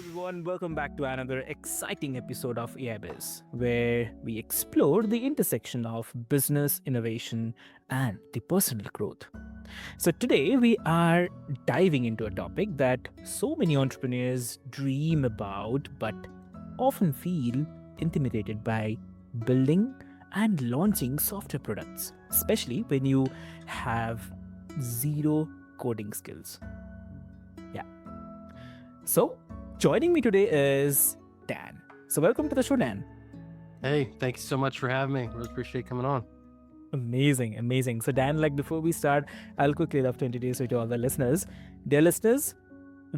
everyone, welcome back to another exciting episode of AIBiz, where we explore the intersection of business innovation and the personal growth. So, today we are diving into a topic that so many entrepreneurs dream about but often feel intimidated by: building and launching software products, especially when you have zero coding skills. Yeah. So, joining me today is Dan. So, welcome to the show, Dan. Hey, thank you so much for having me. Really appreciate coming on. Amazing, amazing. So, Dan, before we start, I'll quickly love to introduce you to all the listeners. Dear listeners,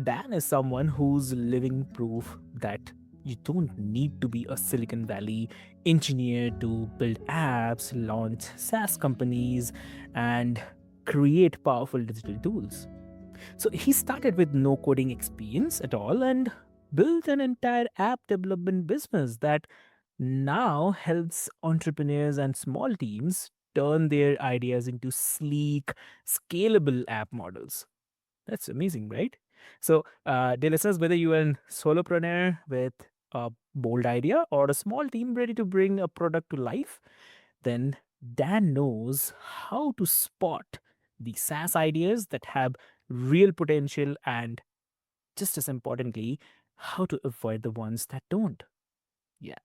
Dan is someone who's living proof that you don't need to be a Silicon Valley engineer to build apps, launch SaaS companies, and create powerful digital tools. So he started with no coding experience at all and built an entire app development business that now helps entrepreneurs and small teams turn their ideas into sleek, scalable app models. That's amazing, right? So, dear listeners, whether you are a solopreneur with a bold idea or a small team ready to bring a product to life, then Dan knows how to spot the SaaS ideas that have real potential and, just as importantly, how to avoid the ones that don't. Yeah.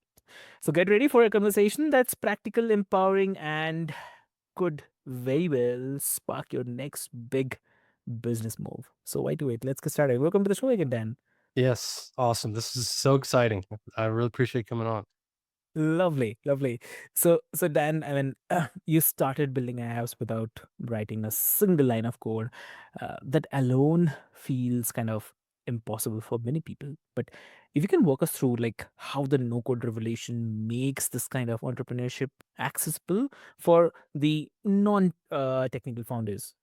So get ready for a conversation that's practical, empowering, and could very well spark your next big business move. So why do it? Let's get started. Welcome to the show again, Dan. Yes, awesome. This is so exciting. I really appreciate coming on. Lovely, lovely. So Dan, you started building apps without writing a single line of code. That alone feels kind of impossible for many people. But if you can walk us through like how the no-code revolution makes this kind of entrepreneurship accessible for the non-technical founders.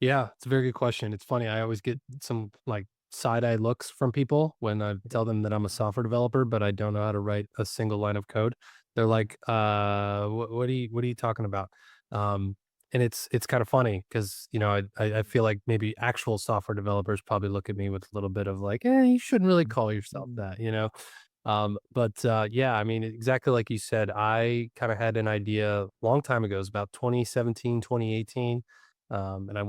Yeah, it's a very good question. It's funny. I always get some like side-eye looks from people when I tell them that I'm a software developer, but I don't know how to write a single line of code. They're like, what are you talking about?" Um, and it's kind of funny because I feel like maybe actual software developers probably look at me with a little bit of like, you shouldn't really call yourself that. But yeah, I mean, exactly like you said, I kind of had an idea a long time ago. It was about 2017, 2018. And I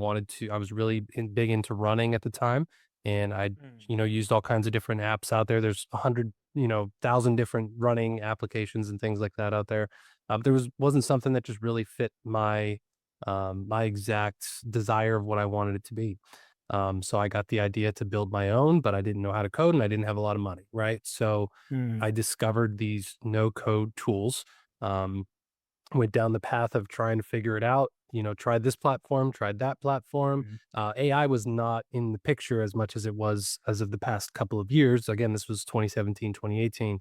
was really big into running at the time. And Mm, used all kinds of different apps out there. There's 100, 1,000 different running applications and things like that out there. Wasn't something that just really fit my exact desire of what I wanted it to be. So I got the idea to build my own, but I didn't know how to code and I didn't have a lot of money, right? So mm, I discovered these no code tools. Um, Went down the path of trying to figure it out. Tried this platform, tried that platform. mm, AI was not in the picture as much as it was as of the past couple of years. Again, this was 2017, 2018.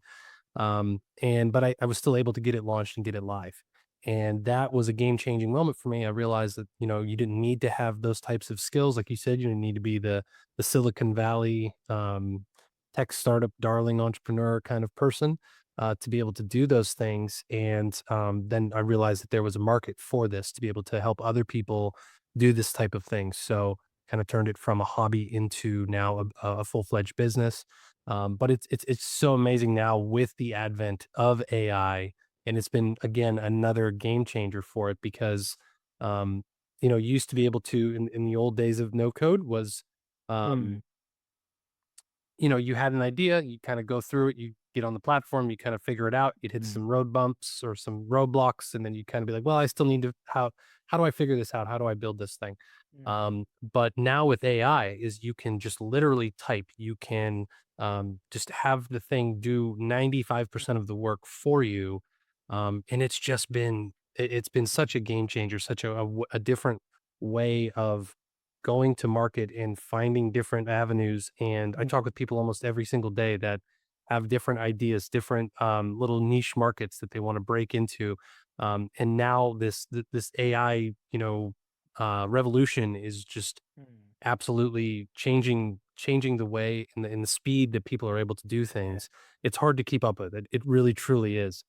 But I was still able to get it launched and get it live. And that was a game changing moment for me. I realized that, you didn't need to have those types of skills. Like you said, you didn't need to be the Silicon Valley tech startup darling entrepreneur kind of person to be able to do those things. And then I realized that there was a market for this to be able to help other people do this type of thing. So kind of turned it from a hobby into now a full fledged business. But it's so amazing now with the advent of AI, and it's been again another game changer for it because um, you used to be able to in the old days of no code was um, mm, you had an idea, you kind of go through it, you get on the platform, you kind of figure it out, you'd hit mm, some road bumps or some roadblocks, and then you kind of be like, well, I still need to how do I figure this out? How do I build this thing? mm, But now with AI is you can just literally type, you can just have the thing do 95% of the work for you. And it's been such a game changer, such a different way of going to market and finding different avenues. And I mm, talk with people almost every single day that have different ideas, different little niche markets that they want to break into. And now this AI, revolution is just mm. absolutely changing the way and the speed that people are able to do Yeah. things. It's hard to keep up with it. It really truly is.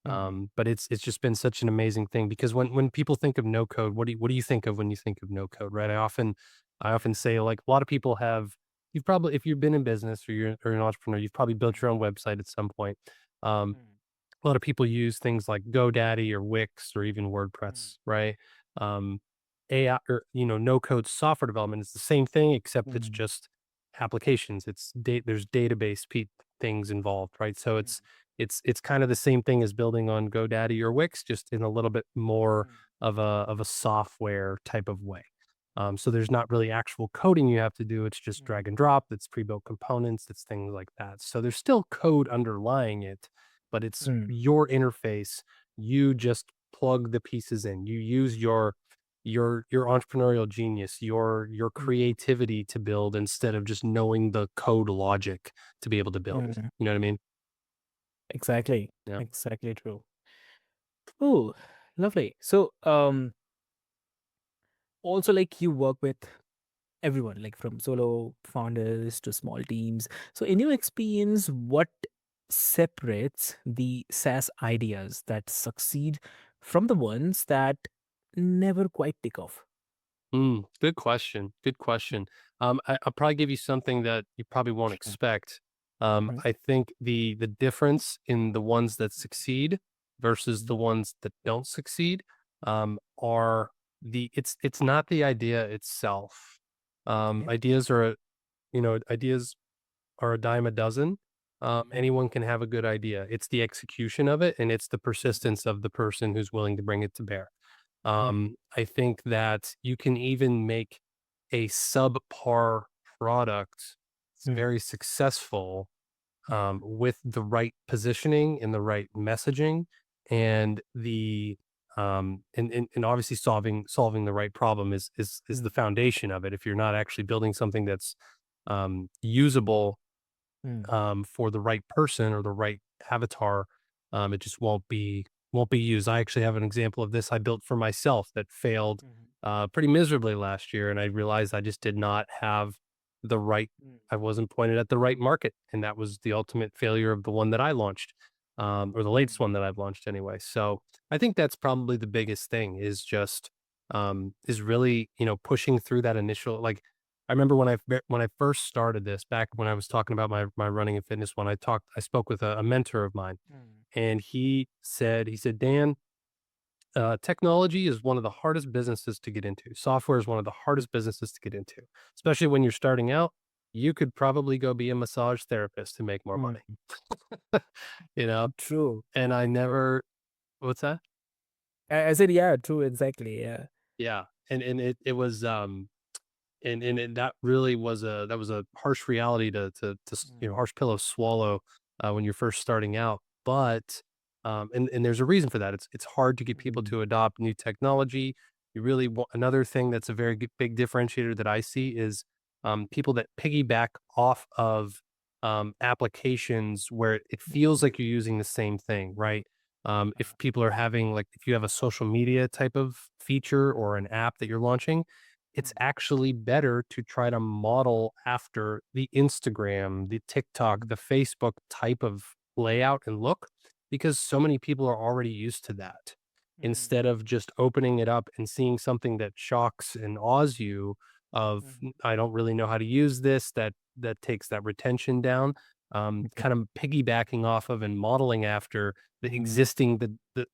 Mm. But it's just been such an amazing thing because when people think of no code, what do you think of when you think of no code, right? I often say like a lot of people have you've probably, if you've been in business or or an entrepreneur, you've probably built Mm, your own website at some point. Um, mm, a lot of people use things like GoDaddy or Wix or even mm, WordPress, right? Um, AI or no code software development is the same thing, except it's mm, just applications. There's database things involved, right? So mm, it's kind of the same thing as building on GoDaddy or Wix, just in a little bit more mm, of a software type of way. So there's not really actual coding you have to do. It's just mm, drag and drop. It's pre-built components. It's things like that. So there's still code underlying it, but it's mm, your interface. You just plug the pieces in. You use your entrepreneurial genius, your mm, creativity to build instead of just knowing the code logic to be able to build. mm. You know what I mean? Exactly. Yeah. Exactly true. Oh, lovely. So, also like you work with everyone, like from solo founders to small teams. So, in your experience, what separates the SaaS ideas that succeed from the ones that never quite take off? Good question. Good question. I'll probably give you something that you probably won't Sure. expect. Mhm. I think the difference in the ones that succeed versus the ones that don't succeed are it's not the idea itself. Okay. Ideas are a dime a dozen. Mhm. Anyone can have a good idea. It's the execution of it, and it's the persistence of the person who's willing to bring it to bear. Mm, I think that you can even make a subpar product mm, very successful mm, with the right positioning and the right messaging and and obviously solving the right problem is the mm, foundation of it. If you're not actually building something that's usable mm, for the right person or the right avatar, it just won't be used. I actually have an example of this I built for myself that failed mhm, pretty miserably last year, and I realized I just did not have the right. mm, I wasn't pointed at the right market, and that was the ultimate failure of the one that I launched, or the latest mm, one that I've launched anyway. So I think that's probably the biggest thing is really pushing through that initial like I remember when I first started this back when I was talking about my running and fitness one, I spoke with a mentor of mine, mm, and he said, Dan, technology is one of the hardest businesses to get into. Software is one of the hardest businesses to get into, especially when you're starting out. You could probably go be a massage therapist and make more money, mm. you know. True. And I never, what's that? I said, yeah, true, exactly. Yeah. Yeah, and it was that really was a harsh reality Mm, harsh pill to swallow when you're first starting out. But and there's a reason for that. It's hard to get people mm, to adopt new technology. You really want another thing that's a very big differentiator that I see is people that piggyback off of applications where it feels mm, like you're using the same thing, right? uh, If people are having like if you have a social media type of feature or an app that you're launching, it's mm, actually better to try to model after the Instagram, the TikTok, the Facebook type of layout and look because so many people are already used to that. mm, Instead of just opening it up and seeing something that shocks and awes you of mhm. I don't really know how to use this, that takes that retention down. Okay. Kind of piggybacking off of and modeling after Mm,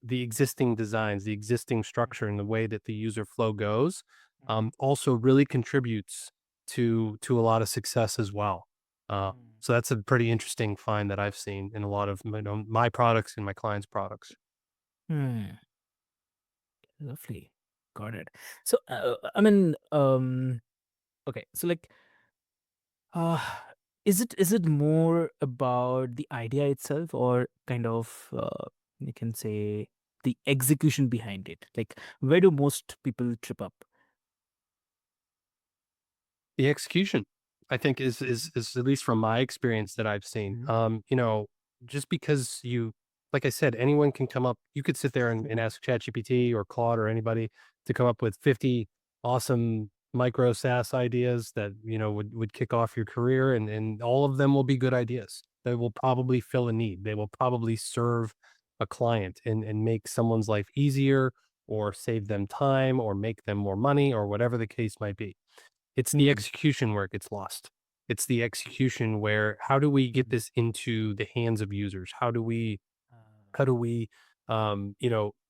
the existing designs, the existing structure mhm, and the way that the user flow goes mhm, also really contributes to a lot of success as well. mm, So that's a pretty interesting find that I've seen in a lot of my products and my clients' products. mm. Lovely. Got it. So, I mean, okay. So, like, uh, is it more about the idea itself, or kind of you can say the execution behind it? Like, where do most people trip up? The execution, I think, is at least from my experience that I've seen. Mm-hmm. Just because like I said, anyone can come up. You could sit there and Mm-hmm. ask ChatGPT or Claude or anybody to come up with 50 awesome micro SaaS ideas that would kick off your career, and all of them will be good ideas. They will probably fill a need. They will probably serve a client and make someone's life easier or save them time or make them more money or whatever the case might be. It's the Mm, execution where it gets lost. It's the execution where how do we get Mm. this into the hands of users? Uh, How do we,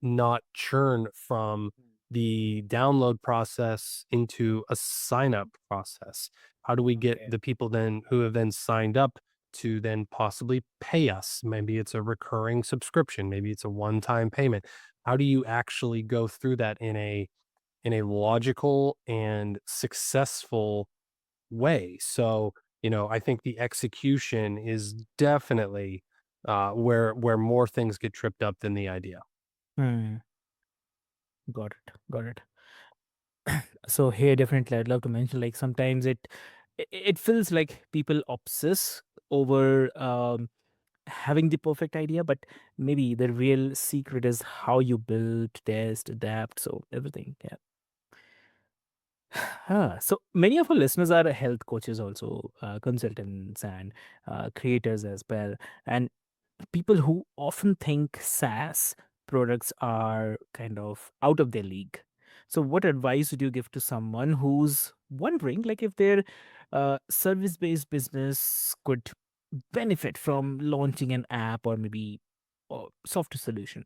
not churn from mm. the download process into a sign up process? How do we get Okay. the people then who have then signed up to then possibly pay us? Maybe it's a recurring subscription, maybe it's a one time payment. How do you actually go through that in a logical and successful way? So, I think the execution is definitely where more things get tripped up than the idea. Hmm. Got it. Got it. So here, definitely, I'd love to mention like sometimes it feels like people obsess over having the perfect idea, but maybe the real secret is how you build, test, adapt. So everything. Yeah. So many of our listeners are health coaches, also consultants and creators as well, and people who often think SaaS products are kind of out of their league. So, what advice would you give to someone who's wondering, like, if their service-based business could benefit from launching an app or maybe a software solution?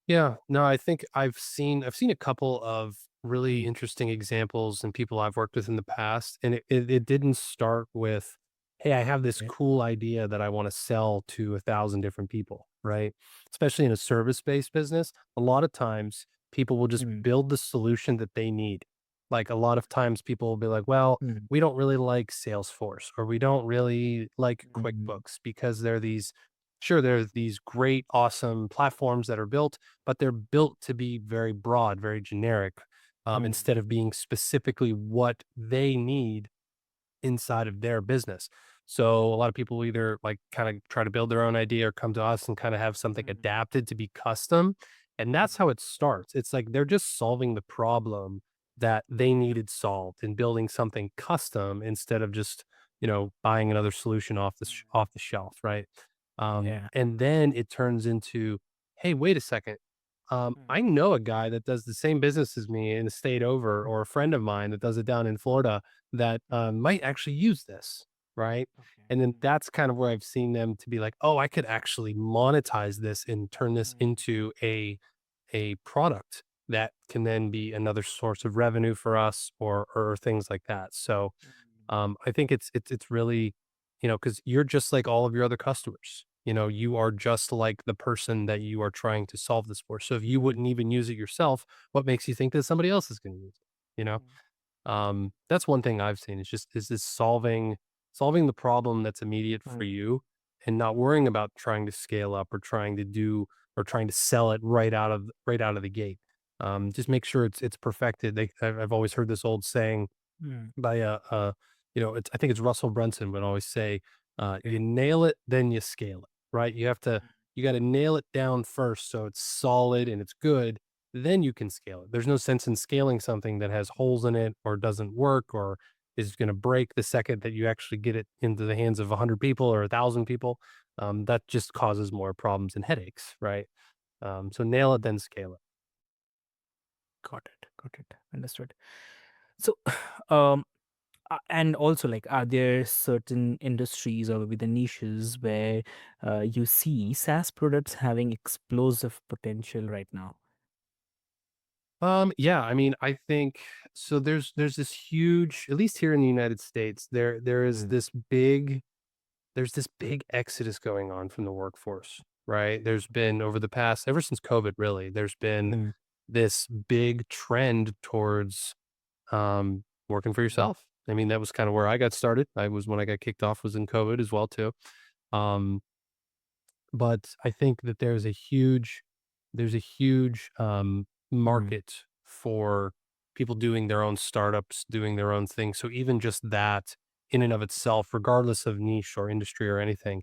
Yeah, no, I think I've seen a couple of really Mm. interesting examples and people I've worked with in the past, and it didn't start with, "Hey, I have this Okay. cool idea that I wanna sell to 1,000 different people," right? Especially in a service-based business, a lot of times people will just Mm. build the solution that they need. Like, a lot of times people will be like, "Well, Mm. we don't really like Salesforce, or we don't really like Mm. QuickBooks because they're these." Sure, there's these great, awesome platforms that are built, but they're built to be very broad, very generic, Mm. instead of being specifically what they need inside of their business. So a lot of people will either like kind of try to build their own idea or come to us and kind of have something Mm. adapted to be custom. And that's how it starts. It's like they're just solving the problem that they needed solved and building something custom instead of just, buying another solution off the shelf, right? Yeah. And then it turns into, hey, wait a second. Mm. I know a guy that does the same business as me in a state over, Mm. or a friend of mine that does it down in Florida that Mm. might actually use this, right? Okay. And then Mm. that's kind of where I've seen them to be like, oh, I could actually monetize this and turn this Mm. into a product that can then be another source of revenue for us, or things like that. So Mm. I think it's really, because you're just like all of your other customers. You are just like the person that you are trying to solve this for. So if you wouldn't even use it yourself, what makes you think that somebody else is going to use it? You know, Mm. that's one thing I've seen. Is this solving the problem that's immediate for Mm. you, and not worrying about trying to scale up, or trying to sell it right out of the gate. Just make sure it's perfected. I've always heard this old saying Mm. by I think it's Russell Brunson would always say, Okay. you nail it, then you scale it, right? Mm. You got to nail it down first so it's solid and it's good. Then you can scale it. There's no sense in scaling something that has holes in it or doesn't work or is going to break the second that you actually get it into the hands of 100 people or 1,000 people. That just causes more problems and headaches, right? So nail it, then scale it. Got it. Got it. Understood. So, um, and also, like, are there certain industries or maybe the niches where you see SaaS products having explosive potential right now? Yeah, I mean, I think so there's this huge, at least here in the United States, Mm. there's this big exodus going on from the workforce, right? There's been over the past ever since COVID really, there's been Mm. this big trend towards working for Mm. yourself. I mean, that was kind of where I got started. I was when I got kicked off was in COVID as well too. Um but I think that there's a huge, Mm. market for people doing their own startups, doing their own thing. So even just that in and of itself, regardless of niche or industry or anything,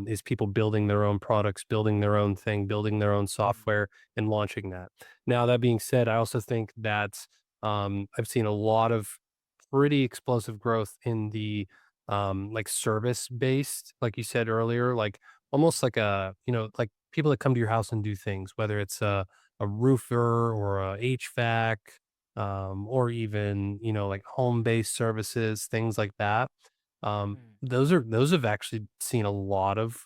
is people building their own products, building their own thing, building their own Mm. software and launching that. Now, that being said, I also think that, I've seen a lot of pretty explosive growth in the, like service based, like you said earlier, like almost like like people that come to your house and do things, whether it's a roofer or a HVAC, or even, like home-based services, things like that. Mm, Those have actually seen a lot of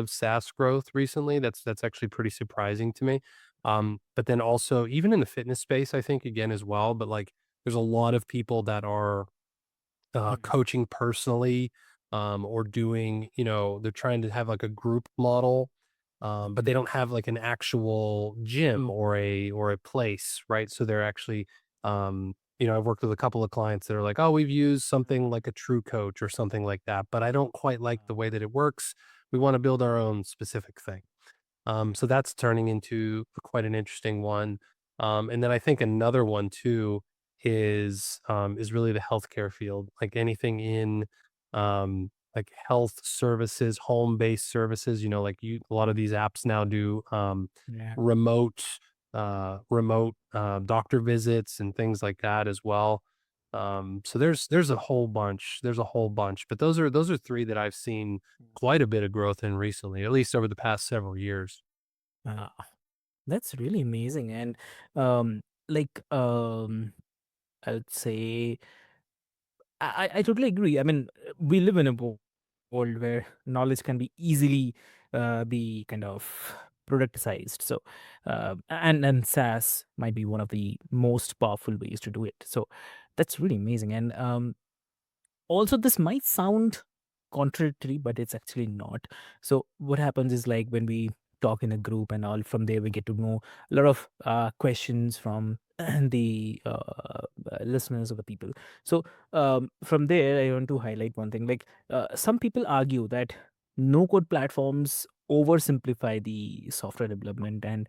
SaaS growth recently. That's actually pretty surprising to me. But then also even in the fitness space, I think again as well, but like there's a lot of people that are mm, coaching personally, or doing, they're trying to have like a group model, but they mm, don't have like an actual gym or a place, right? So they're actually, I've worked with a couple of clients that are like, oh, we've used something like a True Coach or something like that, but I don't quite like the way that it works. We want to build our own specific thing. So that's turning into quite an interesting one. And then I think another one too is really the healthcare field, like anything in like health services, home-based services. Like a lot of these apps now do yeah. remote doctor visits and things like that as well. So there's a whole bunch. There's a whole bunch, but those are three that I've seen quite a bit of growth in recently, at least over the past several years. Uh, that's really amazing. And um, like I would say I totally agree. I mean, we live in a world where knowledge can be easily be kind of productized. So, and SaaS might be one of the most powerful ways to do it. So, that's really amazing. And also, this might sound contradictory, but it's actually not. So what happens is, like, when we talk in a group and all, from there we get to know a lot of questions from the listeners or the people. So from there I want to highlight one thing. Like, some people argue that no code platforms oversimplify the software development, and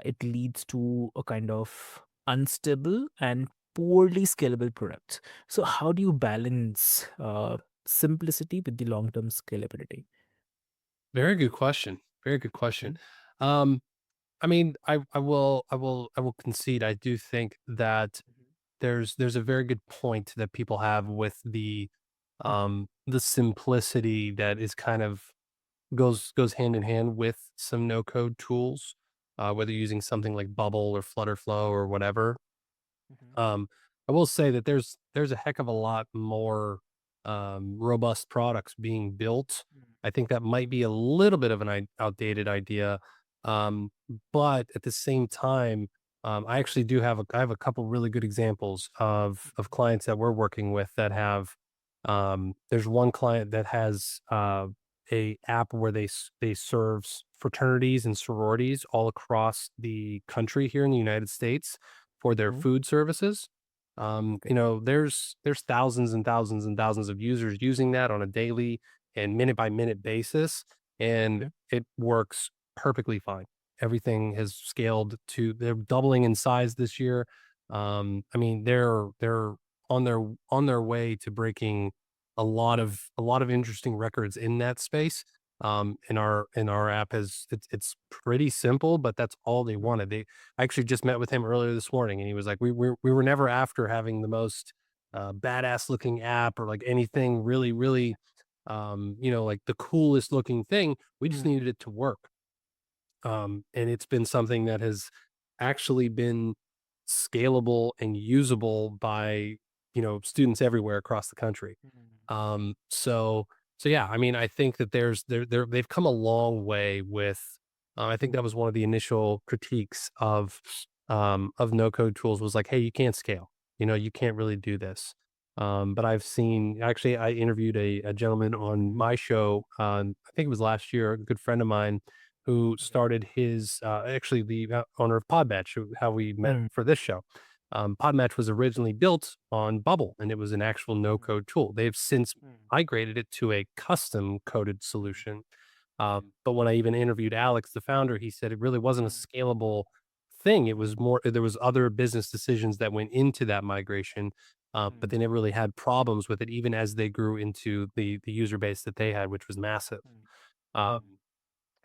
it leads to a kind of unstable and poorly scalable product. So how do you balance simplicity with the long-term scalability? Very good question. Very good question. Mhm, Um, I mean, I will concede. I do think that there's a very good point that people have with mhm, the simplicity that is kind of goes hand in hand with some no code tools, whether using something like Bubble or Flutterflow or whatever. mhm, Um, I will say that there's a heck of a lot more robust products being built. mhm, I think that might be a little bit of an outdated idea, um, but at the same time, I actually do have I have a couple really good examples of mhm, clients that we're working with that have. There's one client that has a app where they serve fraternities and sororities all across the country here in the United States for their mhm. food services. Okay. There's thousands and thousands and thousands of users using that on a daily and minute by minute basis, and Okay. it works perfectly fine. Everything has scaled to they're doubling in size this year. I mean, they're on their way to breaking a lot of interesting records in that space. And our app has it's pretty simple, but that's all they Mhm, wanted. I actually just met with him earlier this morning, and he was like, "We were never after having the most badass looking app or like anything really, really, like the coolest looking thing. We just mhm, needed it to work." And it's been something that has actually been scalable and usable by students everywhere across the country. mhm, So yeah, I mean, I think that they've come a long way with. I think that was one of the initial critiques of no code tools was like, hey, you can't scale. You can't really do this. But I've seen actually, I interviewed a gentleman on my show. I think it was last year. A good friend of mine who okay. started his actually the owner of Podmatch, how we met Mm, for this show. Podmatch was originally built on Bubble, and it was an actual mhm, no-code tool. They've since mm, migrated it to a custom coded mhm, solution. okay. But when I even interviewed Alex, the founder, he said it really wasn't a Mm, scalable thing. It was more there was other business decisions that went into that migration, but mm, they never really had problems with it, even as they grew into the user base that they had, which was massive. mm, mm, Um,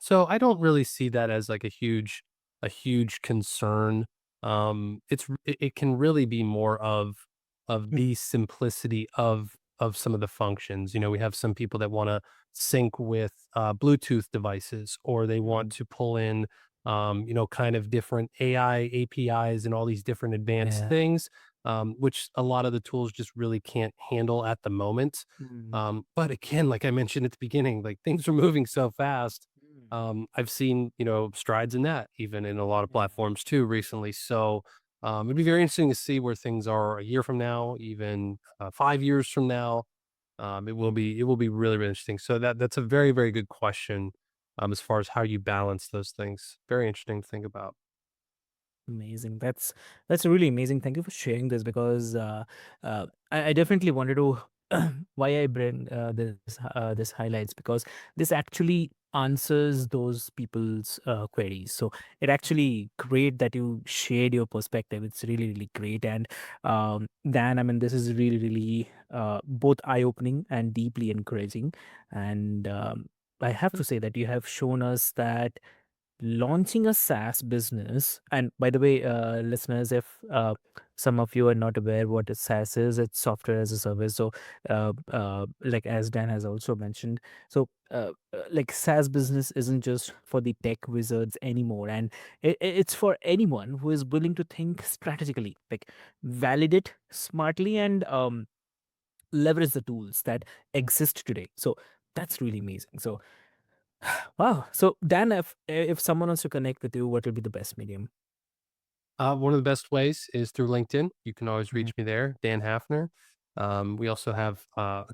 so I don't really see that as like a huge concern. It can really be more of mm, the simplicity of some of the functions. We have some people that want to sync with Bluetooth devices, or they want mm, to pull in kind of different AI APIs and all these different advanced Yeah. things, which a lot of the tools just really can't handle at the moment. Mm, But again, like I mentioned at the beginning, like things are moving so fast. mm, I've seen, strides in that even in a lot of yeah. platforms too recently. So it'd be very interesting to see where things are a year from now, even 5 years from now. It will be really, really interesting. So that's a very, very good question, as far as how you balance those things. Very interesting to think about. Amazing. That's really amazing. Thank you for sharing this because I definitely wanted to why I bring this highlights because this actually answers those people's queries. So it actually great that you shared your perspective. It's really really great. And Dan, I mean, this is really really both eye opening and deeply encouraging. And I have to say that you have shown us that launching a SaaS business. And by the way, listeners, if some of you are not aware what a SaaS is, it's software as a service. So, like as Dan has also mentioned, so like SaaS business isn't just for the tech wizards anymore, and it's for anyone who is willing to think strategically, like validate smartly, and leverage the tools that exist today. So that's really amazing. So wow. So Dan, if someone wants to connect with you, what will be the best medium? One of the best ways is through LinkedIn. You can always Mhm. reach me there, Dan Hafner. We also have a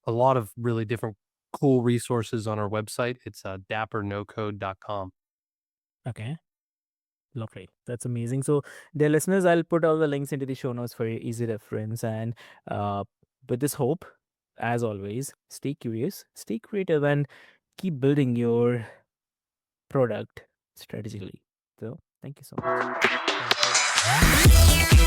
lot of really different cool resources on our website. It's dapper-no-code.com. Okay. Lovely. That's amazing. So, dear listeners, I'll put all the links into the show notes for your easy reference. And uh, with this hope, as always, stay curious, stay creative, and keep building your product strategically. So, thank you so much. Thank you.